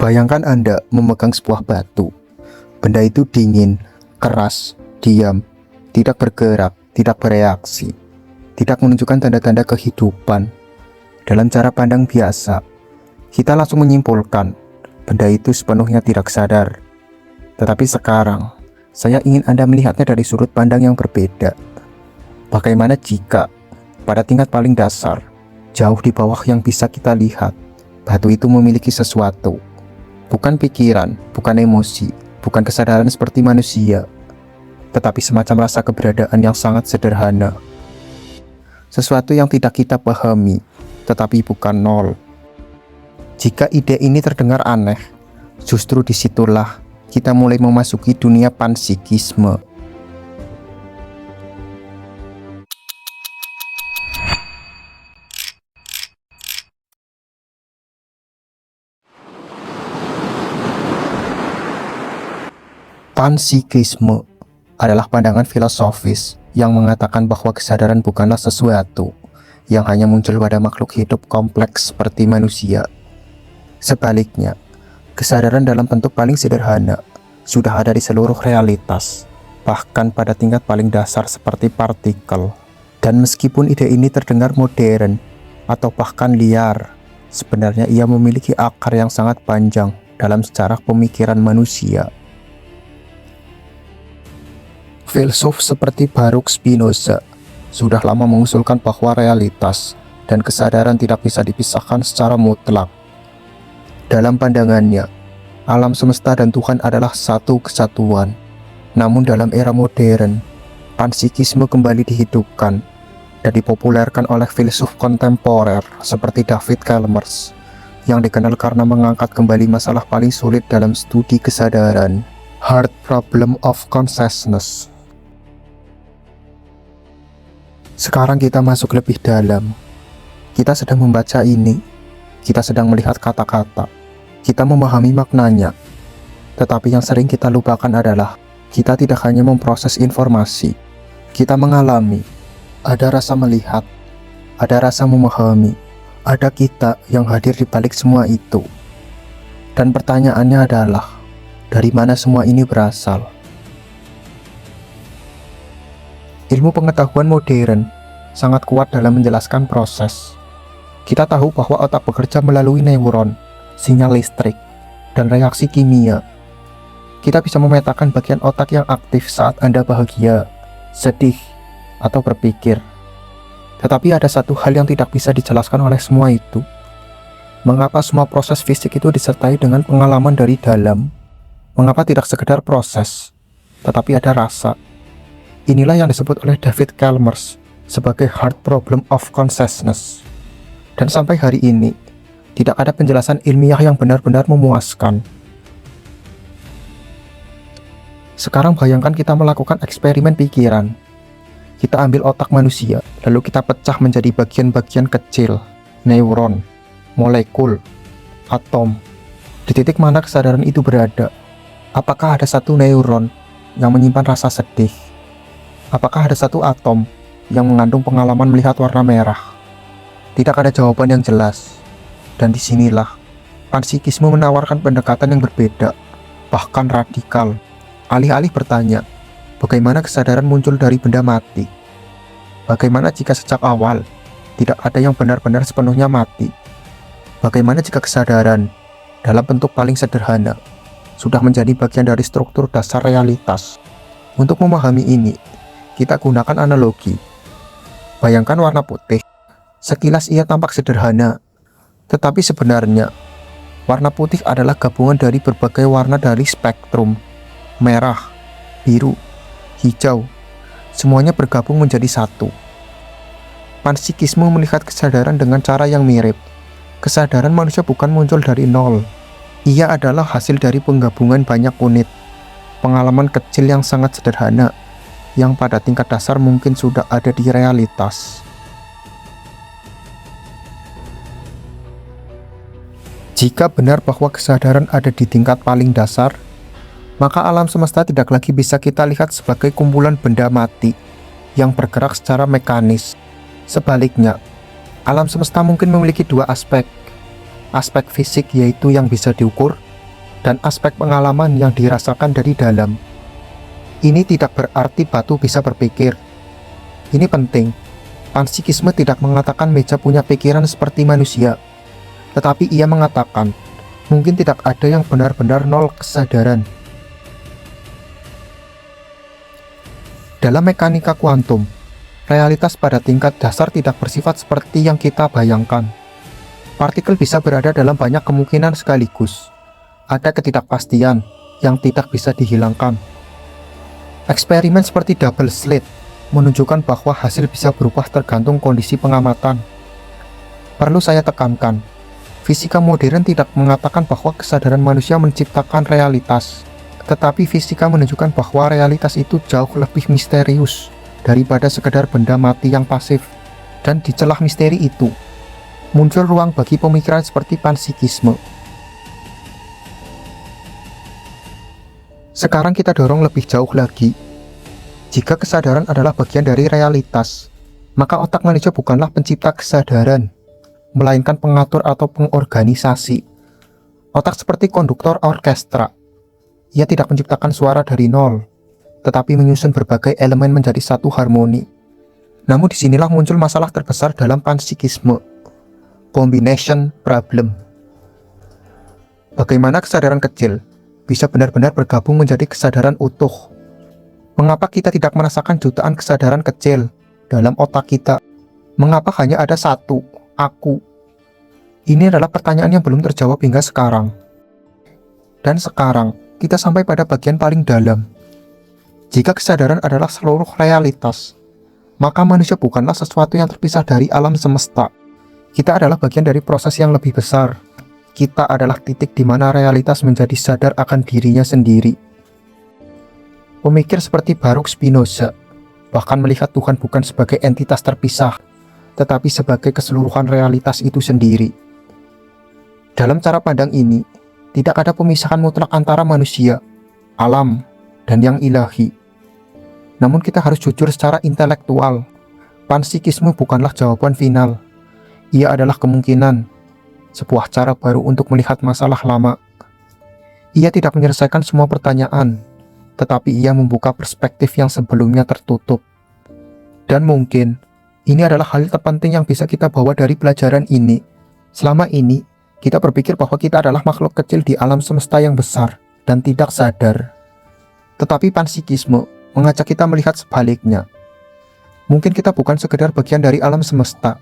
Bayangkan Anda memegang sebuah batu. Benda itu dingin, keras, diam, tidak bergerak, tidak bereaksi, tidak menunjukkan tanda-tanda kehidupan. Dalam cara pandang biasa, kita langsung menyimpulkan benda itu sepenuhnya tidak sadar. Tetapi sekarang, saya ingin Anda melihatnya dari sudut pandang yang berbeda. Bagaimana jika pada tingkat paling dasar, jauh di bawah yang bisa kita lihat, batu itu memiliki sesuatu. Bukan pikiran, bukan emosi, bukan kesadaran seperti manusia, tetapi semacam rasa keberadaan yang sangat sederhana. Sesuatu yang tidak kita pahami, tetapi bukan nol. Jika ide ini terdengar aneh, justru disitulah kita mulai memasuki dunia panpsikisme. Panpsikisme adalah pandangan filosofis yang mengatakan bahwa kesadaran bukanlah sesuatu yang hanya muncul pada makhluk hidup kompleks seperti manusia. Sebaliknya, kesadaran dalam bentuk paling sederhana sudah ada di seluruh realitas, bahkan pada tingkat paling dasar seperti partikel. Dan meskipun ide ini terdengar modern atau bahkan liar, sebenarnya ia memiliki akar yang sangat panjang dalam sejarah pemikiran manusia. Filsuf seperti Baruch Spinoza sudah lama mengusulkan bahwa realitas dan kesadaran tidak bisa dipisahkan secara mutlak. Dalam pandangannya, alam semesta dan Tuhan adalah satu kesatuan. Namun dalam era modern, panpsikisme kembali dihidupkan dan dipopulerkan oleh filsuf kontemporer seperti David Chalmers, yang dikenal karena mengangkat kembali masalah paling sulit dalam studi kesadaran, hard problem of consciousness. Sekarang kita masuk lebih dalam. Kita sedang membaca ini, kita sedang melihat kata-kata, kita memahami maknanya. Tetapi yang sering kita lupakan adalah kita tidak hanya memproses informasi, kita mengalami. Ada rasa melihat, ada rasa memahami, ada kita yang hadir di balik semua itu. Dan pertanyaannya adalah, dari mana semua ini berasal? Ilmu pengetahuan modern sangat kuat dalam menjelaskan proses. Kita tahu bahwa otak bekerja melalui neuron, sinyal listrik, dan reaksi kimia. Kita bisa memetakan bagian otak yang aktif saat Anda bahagia, sedih, atau berpikir. Tetapi ada satu hal yang tidak bisa dijelaskan oleh semua itu. Mengapa semua proses fisik itu disertai dengan pengalaman dari dalam? Mengapa tidak sekedar proses, tetapi ada rasa? Inilah yang disebut oleh David Chalmers sebagai hard problem of consciousness. Dan sampai hari ini, tidak ada penjelasan ilmiah yang benar-benar memuaskan. Sekarang bayangkan kita melakukan eksperimen pikiran. Kita ambil otak manusia, lalu kita pecah menjadi bagian-bagian kecil, neuron, molekul, atom. Di titik mana kesadaran itu berada? Apakah ada satu neuron yang menyimpan rasa sedih? Apakah ada satu atom yang mengandung pengalaman melihat warna merah? Tidak ada jawaban yang jelas. Dan disinilah panpsikisme menawarkan pendekatan yang berbeda, bahkan radikal. Alih-alih bertanya, bagaimana kesadaran muncul dari benda mati? Bagaimana jika sejak awal tidak ada yang benar-benar sepenuhnya mati? Bagaimana jika kesadaran dalam bentuk paling sederhana sudah menjadi bagian dari struktur dasar realitas? Untuk memahami ini, kita gunakan analogi. Bayangkan warna putih. Sekilas ia tampak sederhana, tetapi sebenarnya warna putih adalah gabungan dari berbagai warna dari spektrum. Merah, biru, hijau, semuanya bergabung menjadi satu. Panpsikisme melihat kesadaran dengan cara yang mirip. Kesadaran manusia bukan muncul dari nol. Ia adalah hasil dari penggabungan banyak unit, pengalaman kecil yang sangat sederhana, yang pada tingkat dasar mungkin sudah ada di realitas. Jika benar bahwa kesadaran ada di tingkat paling dasar, maka alam semesta tidak lagi bisa kita lihat sebagai kumpulan benda mati yang bergerak secara mekanis. Sebaliknya, alam semesta mungkin memiliki dua aspek. Aspek fisik yaitu yang bisa diukur, dan aspek pengalaman yang dirasakan dari dalam. Ini tidak berarti batu bisa berpikir. Ini penting. Panpsikisme tidak mengatakan meja punya pikiran seperti manusia, tetapi ia mengatakan mungkin tidak ada yang benar-benar nol kesadaran. Dalam mekanika kuantum, realitas pada tingkat dasar tidak bersifat seperti yang kita bayangkan. Partikel bisa berada dalam banyak kemungkinan sekaligus. Ada ketidakpastian yang tidak bisa dihilangkan. Eksperimen seperti double slit menunjukkan bahwa hasil bisa berubah tergantung kondisi pengamatan. Perlu saya tekankan, fisika modern tidak mengatakan bahwa kesadaran manusia menciptakan realitas, tetapi fisika menunjukkan bahwa realitas itu jauh lebih misterius daripada sekedar benda mati yang pasif. Dan di celah misteri itu, muncul ruang bagi pemikiran seperti panpsikisme. Sekarang kita dorong lebih jauh lagi. Jika kesadaran adalah bagian dari realitas, maka otak manusia bukanlah pencipta kesadaran, melainkan pengatur atau pengorganisasi. Otak seperti konduktor orkestra. Ia tidak menciptakan suara dari nol, tetapi menyusun berbagai elemen menjadi satu harmoni. Namun disinilah muncul masalah terbesar dalam panpsikisme, combination problem. Bagaimana kesadaran kecil bisa benar-benar bergabung menjadi kesadaran utuh? Mengapa kita tidak merasakan jutaan kesadaran kecil dalam otak kita? Mengapa hanya ada satu, aku? Ini adalah pertanyaan yang belum terjawab hingga sekarang. Dan sekarang, kita sampai pada bagian paling dalam. Jika kesadaran adalah seluruh realitas, maka manusia bukanlah sesuatu yang terpisah dari alam semesta. Kita adalah bagian dari proses yang lebih besar. Kita adalah titik di mana realitas menjadi sadar akan dirinya sendiri. Pemikir seperti Baruch Spinoza bahkan melihat Tuhan bukan sebagai entitas terpisah, tetapi sebagai keseluruhan realitas itu sendiri. Dalam cara pandang ini, tidak ada pemisahan mutlak antara manusia, alam, dan yang ilahi. Namun kita harus jujur secara intelektual. Panpsikisme bukanlah jawaban final. Ia adalah kemungkinan, sebuah cara baru untuk melihat masalah lama. Ia tidak menyelesaikan semua pertanyaan, tetapi ia membuka perspektif yang sebelumnya tertutup. Dan mungkin, ini adalah hal terpenting yang bisa kita bawa dari pelajaran ini. Selama ini, kita berpikir bahwa kita adalah makhluk kecil di alam semesta yang besar dan tidak sadar. Tetapi panpsikisme mengajak kita melihat sebaliknya. Mungkin kita bukan sekedar bagian dari alam semesta.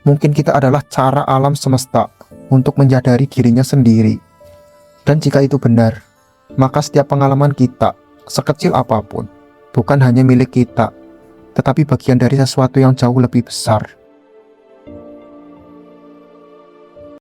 Mungkin kita adalah cara alam semesta untuk menyadari dirinya sendiri. Dan jika itu benar, maka setiap pengalaman kita, sekecil apapun, bukan hanya milik kita, tetapi bagian dari sesuatu yang jauh lebih besar.